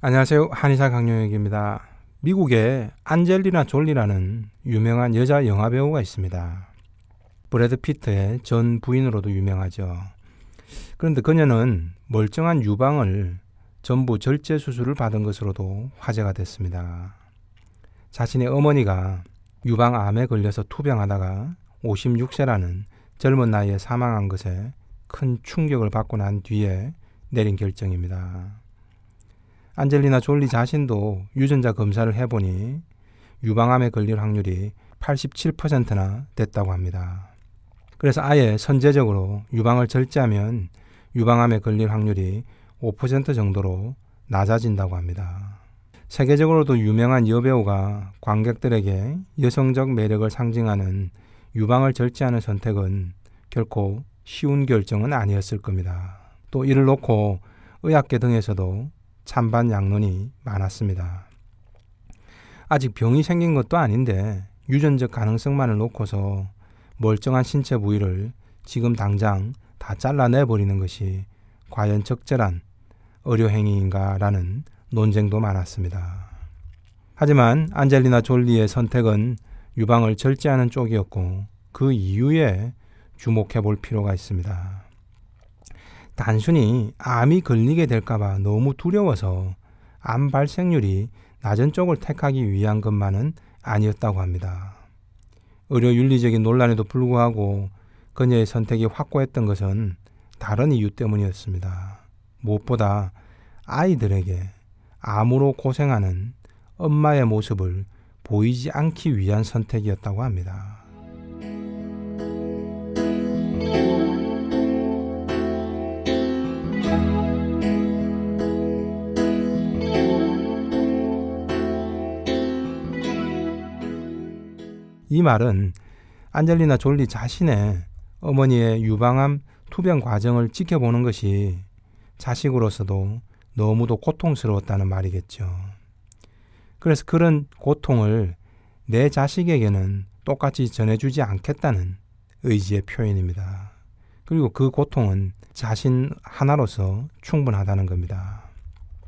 안녕하세요. 한의사 강용혁입니다. 미국에 안젤리나 졸리라는 유명한 여자 영화배우가 있습니다. 브래드 피트의 전 부인으로도 유명하죠. 그런데 그녀는 멀쩡한 유방을 전부 절제 수술을 받은 것으로도 화제가 됐습니다. 자신의 어머니가 유방암에 걸려서 투병하다가 56세라는 젊은 나이에 사망한 것에 큰 충격을 받고 난 뒤에 내린 결정입니다. 안젤리나 졸리 자신도 유전자 검사를 해보니 유방암에 걸릴 확률이 87%나 됐다고 합니다. 그래서 아예 선제적으로 유방을 절제하면 유방암에 걸릴 확률이 5% 정도로 낮아진다고 합니다. 세계적으로도 유명한 여배우가 관객들에게 여성적 매력을 상징하는 유방을 절제하는 선택은 결코 쉬운 결정은 아니었을 겁니다. 또 이를 놓고 의학계 등에서도 찬반 양론이 많았습니다. 아직 병이 생긴 것도 아닌데 유전적 가능성만을 놓고서 멀쩡한 신체 부위를 지금 당장 다 잘라내버리는 것이 과연 적절한 의료행위인가라는 논쟁도 많았습니다. 하지만 안젤리나 졸리의 선택은 유방을 절제하는 쪽이었고 그 이유에 주목해 볼 필요가 있습니다. 단순히 암이 걸리게 될까봐 너무 두려워서 암 발생률이 낮은 쪽을 택하기 위한 것만은 아니었다고 합니다. 의료윤리적인 논란에도 불구하고 그녀의 선택이 확고했던 것은 다른 이유 때문이었습니다. 무엇보다 아이들에게 암으로 고생하는 엄마의 모습을 보이지 않기 위한 선택이었다고 합니다. 이 말은 안젤리나 졸리 자신의 어머니의 유방암 투병 과정을 지켜보는 것이 자식으로서도 너무도 고통스러웠다는 말이겠죠. 그래서 그런 고통을 내 자식에게는 똑같이 전해주지 않겠다는 의지의 표현입니다. 그리고 그 고통은 자신 하나로서 충분하다는 겁니다.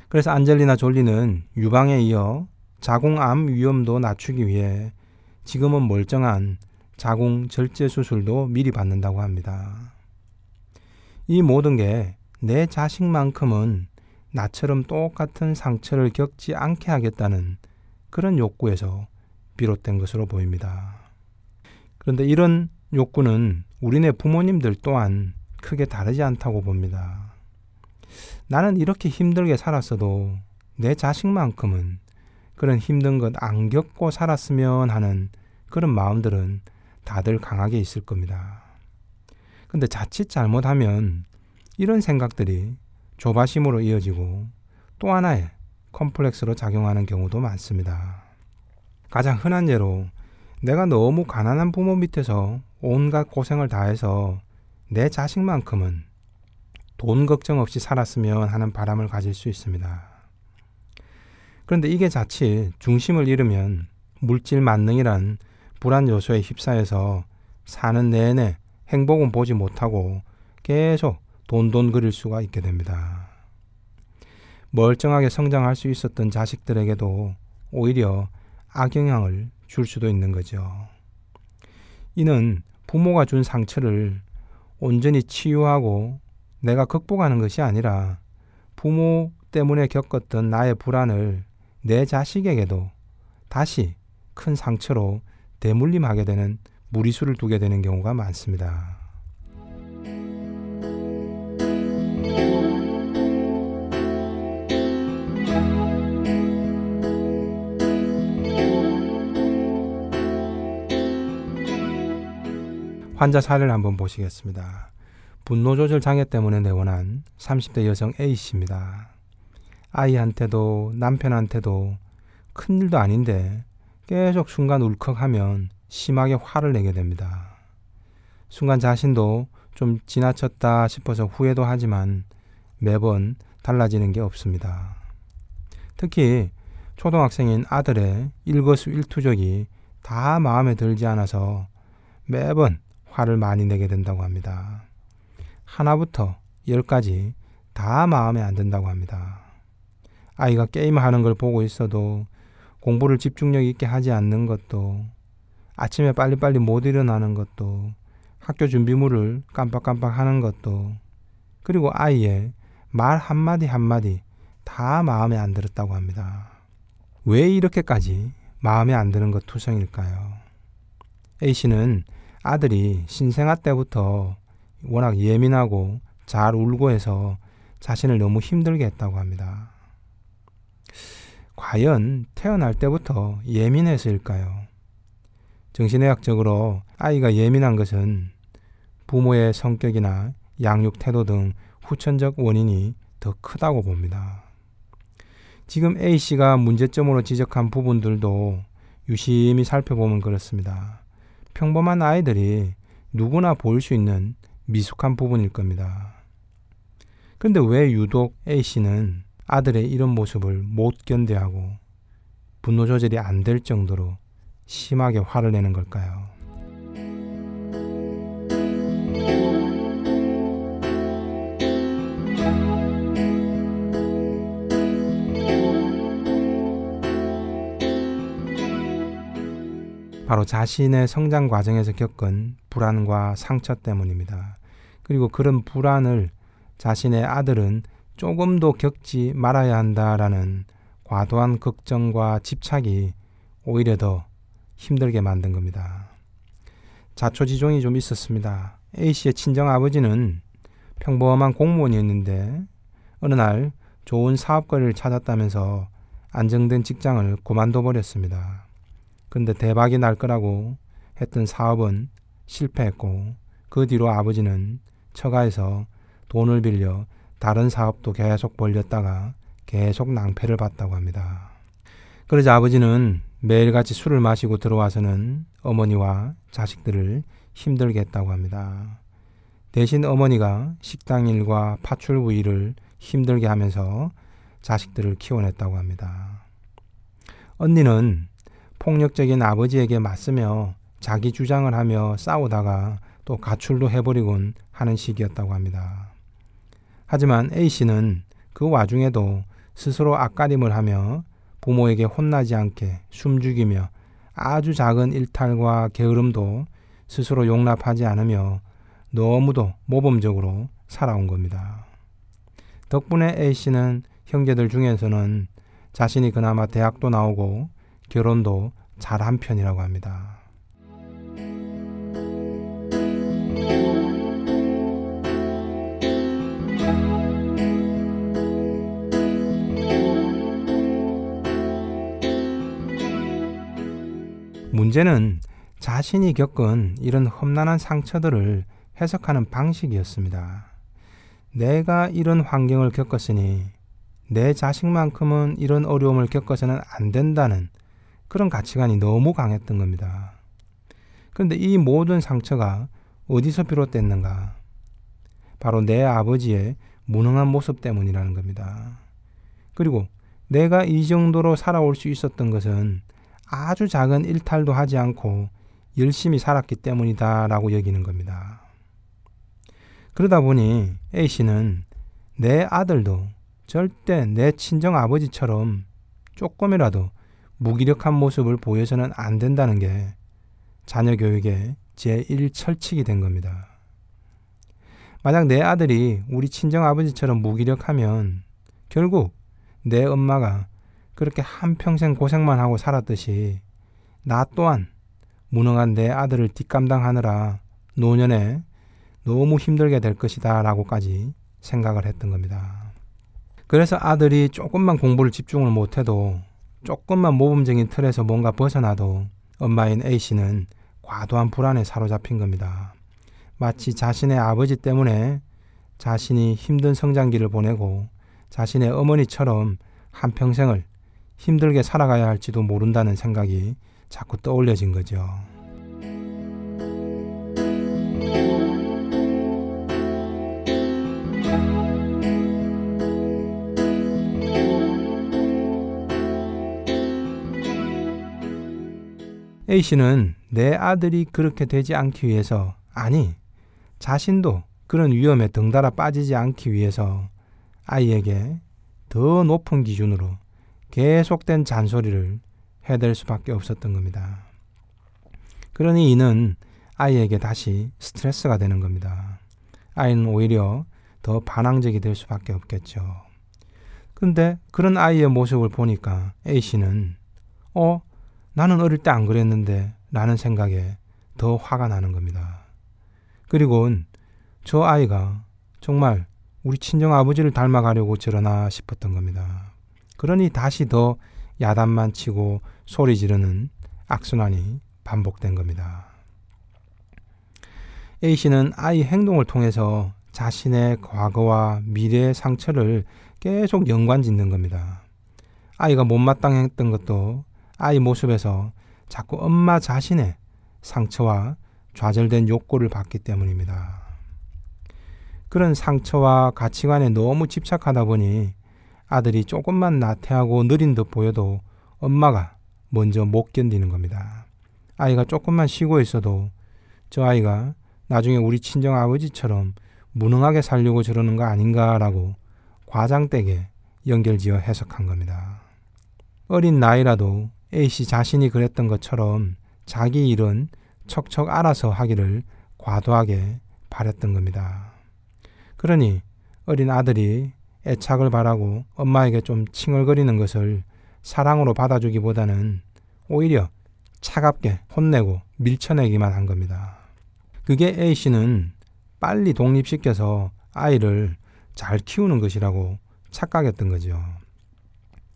그래서 안젤리나 졸리는 유방에 이어 자궁암 위험도 낮추기 위해 지금은 멀쩡한 자궁 절제 수술도 미리 받는다고 합니다. 이 모든 게 내 자식만큼은 나처럼 똑같은 상처를 겪지 않게 하겠다는 그런 욕구에서 비롯된 것으로 보입니다. 그런데 이런 욕구는 우리네 부모님들 또한 크게 다르지 않다고 봅니다. 나는 이렇게 힘들게 살았어도 내 자식만큼은 그런 힘든 것 안 겪고 살았으면 하는 그런 마음들은 다들 강하게 있을 겁니다. 근데 자칫 잘못하면 이런 생각들이 조바심으로 이어지고 또 하나의 컴플렉스로 작용하는 경우도 많습니다. 가장 흔한 예로 내가 너무 가난한 부모 밑에서 온갖 고생을 다해서 내 자식만큼은 돈 걱정 없이 살았으면 하는 바람을 가질 수 있습니다. 그런데 이게 자칫 중심을 잃으면 물질 만능이란 불안 요소에 휩싸여서 사는 내내 행복은 보지 못하고 계속 돈돈 그릴 수가 있게 됩니다. 멀쩡하게 성장할 수 있었던 자식들에게도 오히려 악영향을 줄 수도 있는 거죠. 이는 부모가 준 상처를 온전히 치유하고 내가 극복하는 것이 아니라 부모 때문에 겪었던 나의 불안을 내 자식에게도 다시 큰 상처로 대물림하게 되는 무리수를 두게 되는 경우가 많습니다. 환자 사례를 한번 보시겠습니다. 분노조절 장애 때문에 내원한 30대 여성 A씨입니다. 아이한테도 남편한테도 큰일도 아닌데 계속 순간 울컥하면 심하게 화를 내게 됩니다. 순간 자신도 좀 지나쳤다 싶어서 후회도 하지만 매번 달라지는 게 없습니다. 특히 초등학생인 아들의 일거수일투족이 다 마음에 들지 않아서 매번 화를 많이 내게 된다고 합니다. 하나부터 10까지 다 마음에 안 든다고 합니다. 아이가 게임하는 걸 보고 있어도 공부를 집중력 있게 하지 않는 것도, 아침에 빨리빨리 못 일어나는 것도, 학교 준비물을 깜빡깜빡 하는 것도, 그리고 아이의 말 한마디 한마디 다 마음에 안 들었다고 합니다. 왜 이렇게까지 마음에 안 드는 것 투성일까요? A씨는 아들이 신생아 때부터 워낙 예민하고 잘 울고 해서 자신을 너무 힘들게 했다고 합니다. 과연 태어날 때부터 예민해서일까요? 정신의학적으로 아이가 예민한 것은 부모의 성격이나 양육 태도 등 후천적 원인이 더 크다고 봅니다. 지금 A씨가 문제점으로 지적한 부분들도 유심히 살펴보면 그렇습니다. 평범한 아이들이 누구나 보일 수 있는 미숙한 부분일 겁니다. 그런데 왜 유독 A씨는 아들의 이런 모습을 못 견뎌하고 분노 조절이 안 될 정도로 심하게 화를 내는 걸까요? 바로 자신의 성장 과정에서 겪은 불안과 상처 때문입니다. 그리고 그런 불안을 자신의 아들은 조금도 겪지 말아야 한다라는 과도한 걱정과 집착이 오히려 더 힘들게 만든 겁니다. 자초지종이 좀 있었습니다. A씨의 친정아버지는 평범한 공무원이었는데 어느 날 좋은 사업거리를 찾았다면서 안정된 직장을 그만둬 버렸습니다. 그런데 대박이 날 거라고 했던 사업은 실패했고 그 뒤로 아버지는 처가에서 돈을 빌려 다른 사업도 계속 벌렸다가 계속 낭패를 봤다고 합니다. 그러자 아버지는 매일같이 술을 마시고 들어와서는 어머니와 자식들을 힘들게 했다고 합니다. 대신 어머니가 식당 일과 파출부 일을 힘들게 하면서 자식들을 키워냈다고 합니다. 언니는 폭력적인 아버지에게 맞서며 자기 주장을 하며 싸우다가 또 가출도 해버리곤 하는 시기였다고 합니다. 하지만 A씨는 그 와중에도 스스로 앞가림을 하며 부모에게 혼나지 않게 숨죽이며 아주 작은 일탈과 게으름도 스스로 용납하지 않으며 너무도 모범적으로 살아온 겁니다. 덕분에 A씨는 형제들 중에서는 자신이 그나마 대학도 나오고 결혼도 잘한 편이라고 합니다. 문제는 자신이 겪은 이런 험난한 상처들을 해석하는 방식이었습니다. 내가 이런 환경을 겪었으니 내 자식만큼은 이런 어려움을 겪어서는 안 된다는 그런 가치관이 너무 강했던 겁니다. 그런데 이 모든 상처가 어디서 비롯됐는가? 바로 내 아버지의 무능한 모습 때문이라는 겁니다. 그리고 내가 이 정도로 살아올 수 있었던 것은 아주 작은 일탈도 하지 않고 열심히 살았기 때문이다 라고 여기는 겁니다. 그러다 보니 A씨는 내 아들도 절대 내 친정 아버지처럼 조금이라도 무기력한 모습을 보여서는 안 된다는 게 자녀 교육의 제1철칙이 된 겁니다. 만약 내 아들이 우리 친정 아버지처럼 무기력하면 결국 내 엄마가 그렇게 한평생 고생만 하고 살았듯이 나 또한 무능한 내 아들을 뒷감당하느라 노년에 너무 힘들게 될 것이다 라고까지 생각을 했던 겁니다. 그래서 아들이 조금만 공부를 집중을 못해도 조금만 모범적인 틀에서 뭔가 벗어나도 엄마인 A씨는 과도한 불안에 사로잡힌 겁니다. 마치 자신의 아버지 때문에 자신이 힘든 성장기를 보내고 자신의 어머니처럼 한평생을 힘들게 살아가야 할지도 모른다는 생각이 자꾸 떠올려진 거죠. A씨는 내 아들이 그렇게 되지 않기 위해서, 아니 자신도 그런 위험에 덩달아 빠지지 않기 위해서 아이에게 더 높은 기준으로 계속된 잔소리를 해댈 수밖에 없었던 겁니다. 그러니 이는 아이에게 다시 스트레스가 되는 겁니다. 아이는 오히려 더 반항적이 될 수밖에 없겠죠. 근데 그런 아이의 모습을 보니까 A씨는 나는 어릴 때 안 그랬는데 라는 생각에 더 화가 나는 겁니다. 그리고 저 아이가 정말 우리 친정아버지를 닮아가려고 저러나 싶었던 겁니다. 그러니 다시 더 야단만 치고 소리 지르는 악순환이 반복된 겁니다. A씨는 아이 행동을 통해서 자신의 과거와 미래의 상처를 계속 연관짓는 겁니다. 아이가 못마땅했던 것도 아이 모습에서 자꾸 엄마 자신의 상처와 좌절된 욕구를 받기 때문입니다. 그런 상처와 가치관에 너무 집착하다 보니 아들이 조금만 나태하고 느린 듯 보여도 엄마가 먼저 못 견디는 겁니다. 아이가 조금만 쉬고 있어도 저 아이가 나중에 우리 친정아버지처럼 무능하게 살려고 저러는 거 아닌가라고 과장되게 연결지어 해석한 겁니다. 어린 나이라도 A씨 자신이 그랬던 것처럼 자기 일은 척척 알아서 하기를 과도하게 바랬던 겁니다. 그러니 어린 아들이 애착을 바라고 엄마에게 좀 칭얼거리는 것을 사랑으로 받아주기보다는 오히려 차갑게 혼내고 밀쳐내기만 한 겁니다. 그게 A씨는 빨리 독립시켜서 아이를 잘 키우는 것이라고 착각했던 거죠.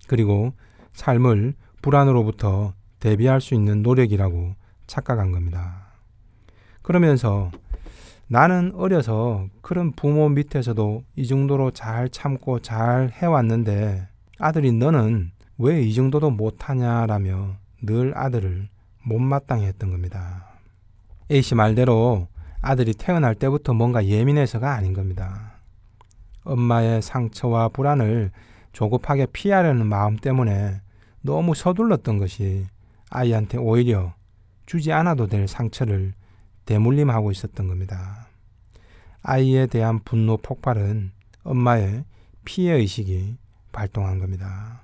그리고 삶을 불안으로부터 대비할 수 있는 노력이라고 착각한 겁니다. 그러면서 나는 어려서 그런 부모 밑에서도 이 정도로 잘 참고 잘 해왔는데 아들이 너는 왜 이 정도도 못하냐라며 늘 아들을 못마땅해 했던 겁니다. A씨 말대로 아들이 태어날 때부터 뭔가 예민해서가 아닌 겁니다. 엄마의 상처와 불안을 조급하게 피하려는 마음 때문에 너무 서둘렀던 것이 아이한테 오히려 주지 않아도 될 상처를 대물림하고 있었던 겁니다. 아이에 대한 분노 폭발은 엄마의 피해의식이 발동한 겁니다.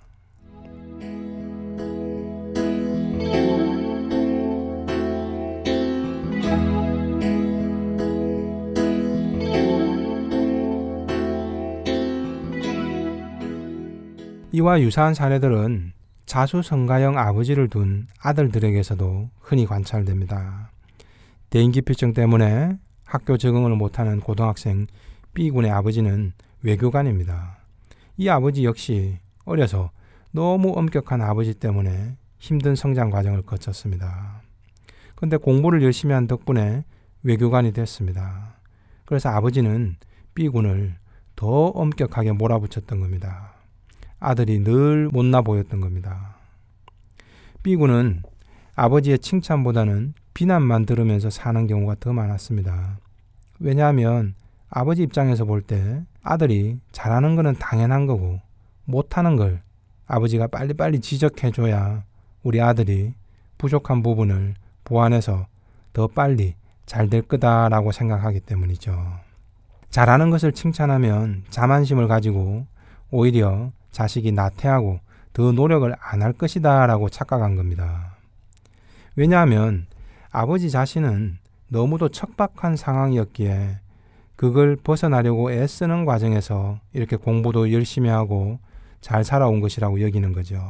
이와 유사한 사례들은 자수성가형 아버지를 둔 아들들에게서도 흔히 관찰됩니다. 대인기피증 때문에 학교 적응을 못하는 고등학생 B군의 아버지는 외교관입니다. 이 아버지 역시 어려서 너무 엄격한 아버지 때문에 힘든 성장 과정을 거쳤습니다. 그런데 공부를 열심히 한 덕분에 외교관이 됐습니다. 그래서 아버지는 B군을 더 엄격하게 몰아붙였던 겁니다. 아들이 늘 못나 보였던 겁니다. B군은 아버지의 칭찬보다는 비난만 들으면서 사는 경우가 더 많았습니다. 왜냐하면 아버지 입장에서 볼 때 아들이 잘하는 거는 당연한 거고 못하는 걸 아버지가 빨리빨리 지적해줘야 우리 아들이 부족한 부분을 보완해서 더 빨리 잘 될 거다라고 생각하기 때문이죠. 잘하는 것을 칭찬하면 자만심을 가지고 오히려 자식이 나태하고 더 노력을 안 할 것이다 라고 착각한 겁니다. 왜냐하면 아버지 자신은 너무도 척박한 상황이었기에 그걸 벗어나려고 애쓰는 과정에서 이렇게 공부도 열심히 하고 잘 살아온 것이라고 여기는 거죠.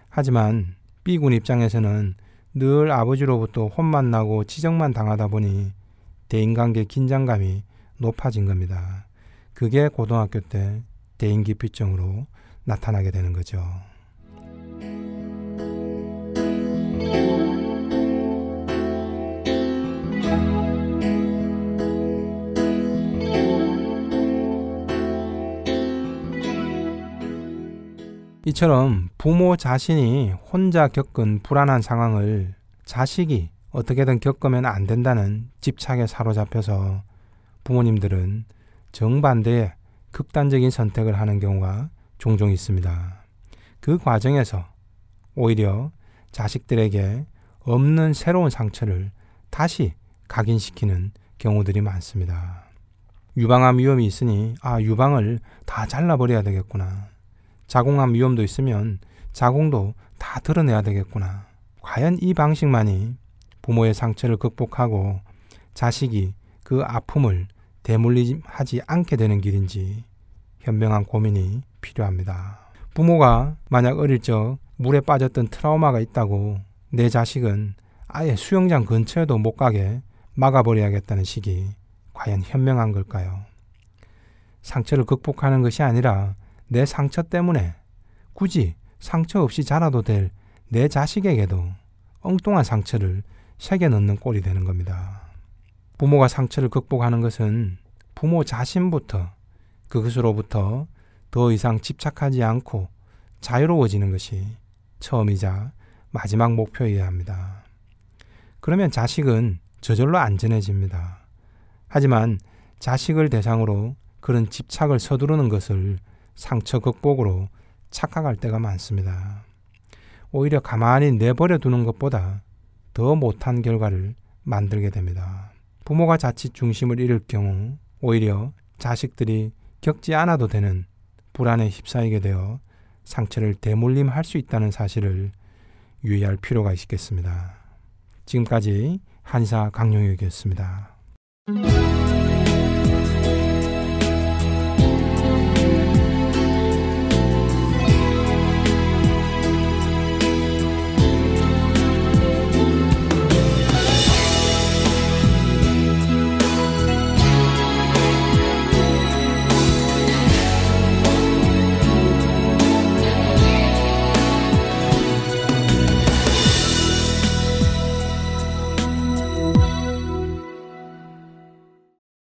하지만 B군 입장에서는 늘 아버지로부터 혼만 나고 지적만 당하다 보니 대인관계 긴장감이 높아진 겁니다. 그게 고등학교 때 대인기피증으로 나타나게 되는 거죠. 이처럼 부모 자신이 혼자 겪은 불안한 상황을 자식이 어떻게든 겪으면 안 된다는 집착에 사로잡혀서 부모님들은 정반대의 극단적인 선택을 하는 경우가 종종 있습니다. 그 과정에서 오히려 자식들에게 없는 새로운 상처를 다시 각인시키는 경우들이 많습니다. 유방암 위험이 있으니 유방을 다 잘라버려야 되겠구나. 자궁암 위험도 있으면 자궁도 다 드러내야 되겠구나. 과연 이 방식만이 부모의 상처를 극복하고 자식이 그 아픔을 대물림하지 않게 되는 길인지 현명한 고민이 필요합니다. 부모가 만약 어릴 적 물에 빠졌던 트라우마가 있다고 내 자식은 아예 수영장 근처에도 못 가게 막아버려야겠다는 식이 과연 현명한 걸까요? 상처를 극복하는 것이 아니라 내 상처 때문에 굳이 상처 없이 자라도 될 내 자식에게도 엉뚱한 상처를 새겨 넣는 꼴이 되는 겁니다. 부모가 상처를 극복하는 것은 부모 자신부터 그것으로부터 더 이상 집착하지 않고 자유로워지는 것이 처음이자 마지막 목표여야 합니다. 그러면 자식은 저절로 안전해집니다. 하지만 자식을 대상으로 그런 집착을 서두르는 것을 상처 극복으로 착각할 때가 많습니다. 오히려 가만히 내버려 두는 것보다 더 못한 결과를 만들게 됩니다. 부모가 자칫 중심을 잃을 경우 오히려 자식들이 겪지 않아도 되는 불안에 휩싸이게 되어 상처를 대물림할 수 있다는 사실을 유의할 필요가 있겠습니다. 지금까지 한의사 강용혁이었습니다.